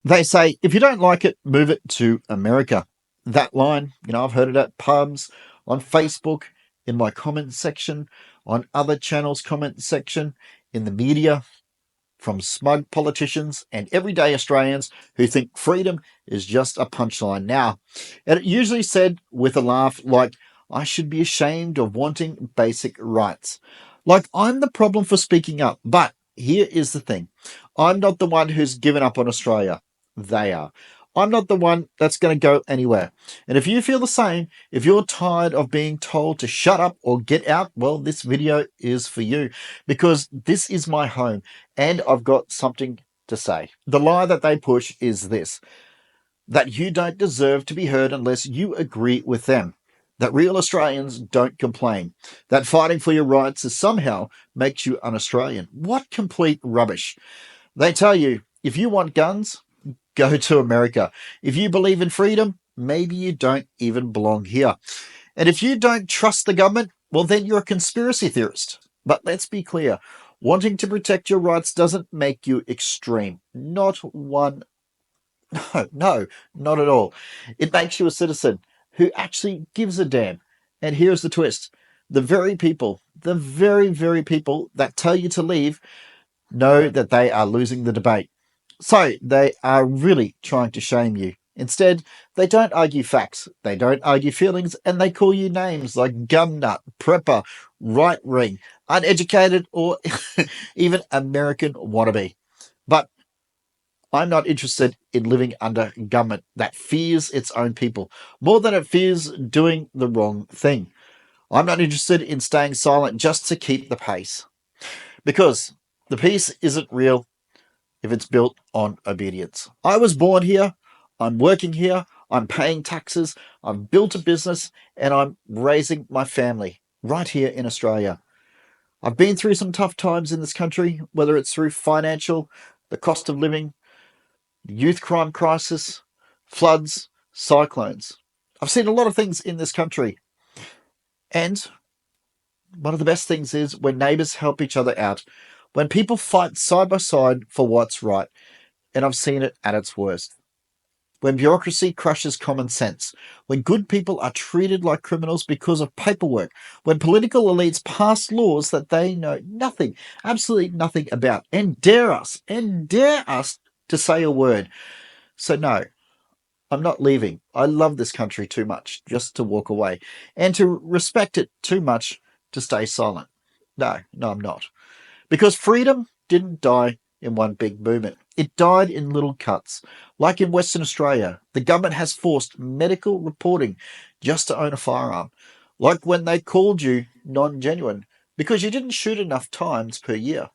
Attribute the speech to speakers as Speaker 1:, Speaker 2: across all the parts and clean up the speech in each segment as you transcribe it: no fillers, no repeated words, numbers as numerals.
Speaker 1: They say, if you don't like it, move it to America. That line, I've heard it at pubs, on Facebook, in my comment section, on other channels' comment section, in the media, from smug politicians and everyday Australians who think freedom is just a punchline now. And it usually said with a laugh like, I should be ashamed of wanting basic rights. Like I'm the problem for speaking up. But here is the thing. I'm not the one who's given up on Australia. They are. I'm not the one that's going to go anywhere. And if you feel the same, if you're tired of being told to shut up or get out, well, this video is for you because this is my home and I've got something to say. The lie that they push is this, that you don't deserve to be heard unless you agree with them. That real Australians don't complain. That fighting for your rights is somehow makes you un-Australian. What complete rubbish. They tell you, if you want guns, go to America. If you believe in freedom, maybe you don't even belong here. And if you don't trust the government, well, then you're a conspiracy theorist. But let's be clear, wanting to protect your rights doesn't make you extreme. Not one. No, not at all. It makes you a citizen who actually gives a damn. And here's the twist. The very, very people that tell you to leave know that they are losing the debate. So they are really trying to shame you. Instead, they don't argue facts, they don't argue feelings, and they call you names like gun nut, prepper, right wing, uneducated, or even American wannabe. But I'm not interested in living under government that fears its own people more than it fears doing the wrong thing. I'm not interested in staying silent just to keep the pace. Because the peace isn't real if it's built on obedience. I was born here, I'm working here, I'm paying taxes, I've built a business, and I'm raising my family right here in Australia. I've been through some tough times in this country, whether it's through financial, the cost of living, youth crime crisis, floods, cyclones. I've seen a lot of things in this country. And one of the best things is when neighbours help each other out, when people fight side by side for what's right. And I've seen it at its worst. When bureaucracy crushes common sense, when good people are treated like criminals because of paperwork, when political elites pass laws that they know nothing, absolutely nothing about, and dare us to say a word. So, no, I'm not leaving. I love this country too much just to walk away, and to respect it too much to stay silent. No, I'm not. Because freedom didn't die in one big movement. It died in little cuts. Like in Western Australia, the government has forced medical reporting just to own a firearm. Like when they called you non-genuine because you didn't shoot enough times per year.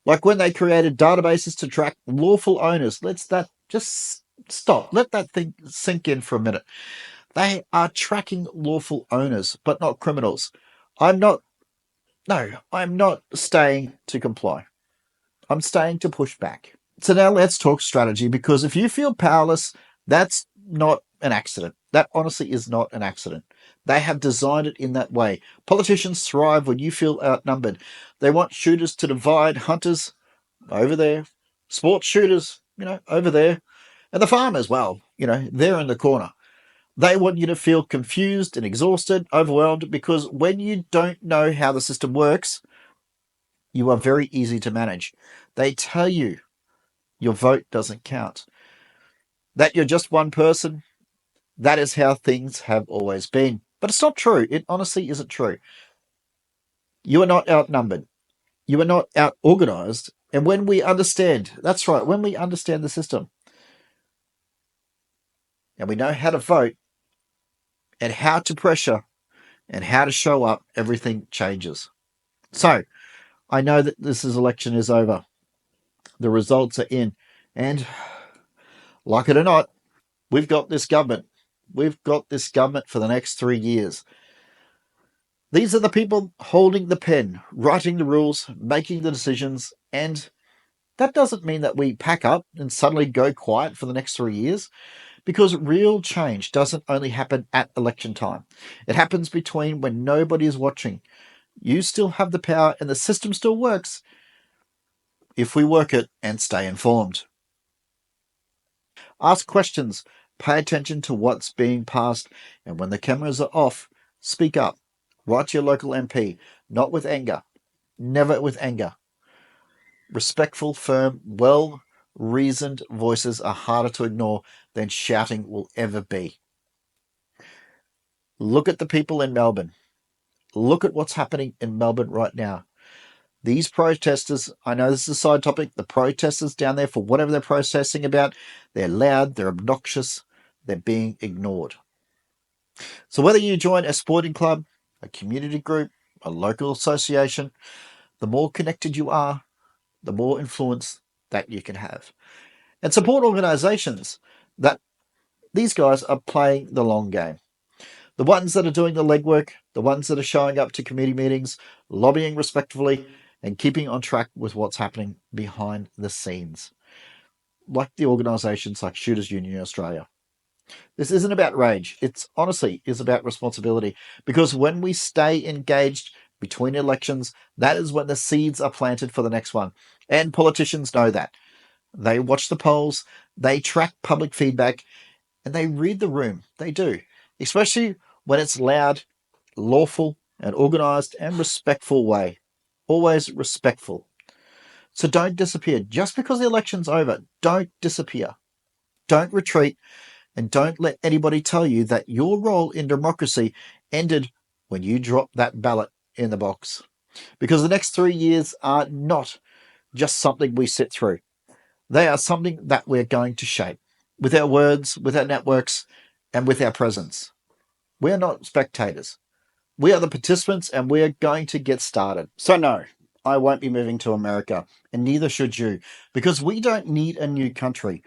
Speaker 1: Like when they created databases to track lawful owners. Let's that just stop. Let that thing sink in for a minute. They are tracking lawful owners, but not criminals. I'm not, no, I'm not staying to comply. I'm staying to push back. So now let's talk strategy because if you feel powerless, that's not an accident. That honestly is not an accident. They have designed it in that way. Politicians thrive when you feel outnumbered. They want shooters to divide hunters over there, sports shooters, over there, and the farmers, well, they're in the corner. They want you to feel confused and exhausted, overwhelmed, because when you don't know how the system works, you are very easy to manage. They tell you your vote doesn't count, that you're just one person. That is how things have always been. But it's not true. It honestly isn't true. You are not outnumbered. You are not out organized. And when we understand, that's right, when we understand the system and we know how to vote and how to pressure and how to show up, everything changes. So I know that election is over. The results are in. And like it or not, we've got this government. We've got this government for the next 3 years. These are the people holding the pen, writing the rules, making the decisions, and that doesn't mean that we pack up and suddenly go quiet for the next 3 years, because real change doesn't only happen at election time. It happens between when nobody is watching. You still have the power and the system still works if we work it and stay informed. Ask questions, pay attention to what's being passed, and when the cameras are off, speak up. Write to your local MP, not with anger, never with anger. Respectful, firm, well-reasoned voices are harder to ignore than shouting will ever be. Look at the people in Melbourne. Look at what's happening in Melbourne right now. These protesters, I know this is a side topic, the protesters down there, for whatever they're protesting about, they're loud, they're obnoxious, they're being ignored. So whether you join a sporting club, a community group, a local association, the more connected you are, the more influence that you can have. And support organisations that these guys are playing the long game. The ones that are doing the legwork, the ones that are showing up to committee meetings, lobbying respectfully, and keeping on track with what's happening behind the scenes. Like the organisations like Shooters Union Australia. This isn't about rage. It's honestly is about responsibility. Because when we stay engaged between elections, that is when the seeds are planted for the next one. And politicians know that. They watch the polls, they track public feedback, and they read the room. They do. Especially when it's loud, lawful, and organised and respectful way. Always respectful. So don't disappear. Just because the election's over, don't disappear. Don't retreat, and don't let anybody tell you that your role in democracy ended when you dropped that ballot in the box. Because the next 3 years are not just something we sit through. They are something that we're going to shape with our words, with our networks, and with our presence. We are not spectators. We are the participants, and we are going to get started. So no, I won't be moving to America, and neither should you, because we don't need a new country.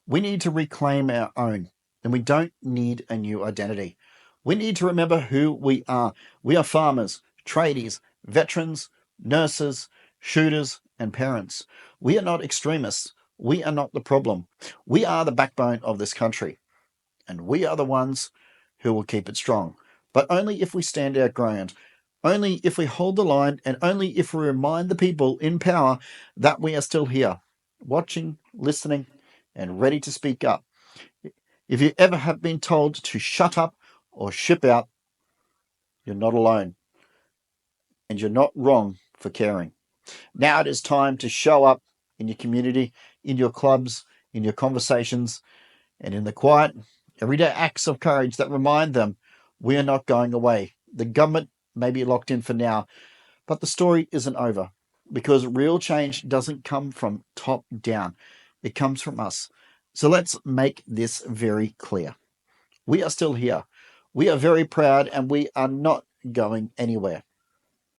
Speaker 1: We need to reclaim our own, and we don't need a new identity. We need to remember who we are. We are farmers, tradies, veterans, nurses, shooters, and parents. We are not extremists. We are not the problem. We are the backbone of this country, and we are the ones who will keep it strong. But only if we stand our ground, only if we hold the line, and only if we remind the people in power that we are still here, watching, listening, and ready to speak up. If you ever have been told to shut up or ship out, you're not alone, and you're not wrong for caring. Now it is time to show up in your community, in your clubs, in your conversations, and in the quiet, everyday acts of courage that remind them we are not going away. The government may be locked in for now, but the story isn't over, because real change doesn't come from top down. It comes from us. So let's make this very clear. We are still here. We are very proud, and we are not going anywhere.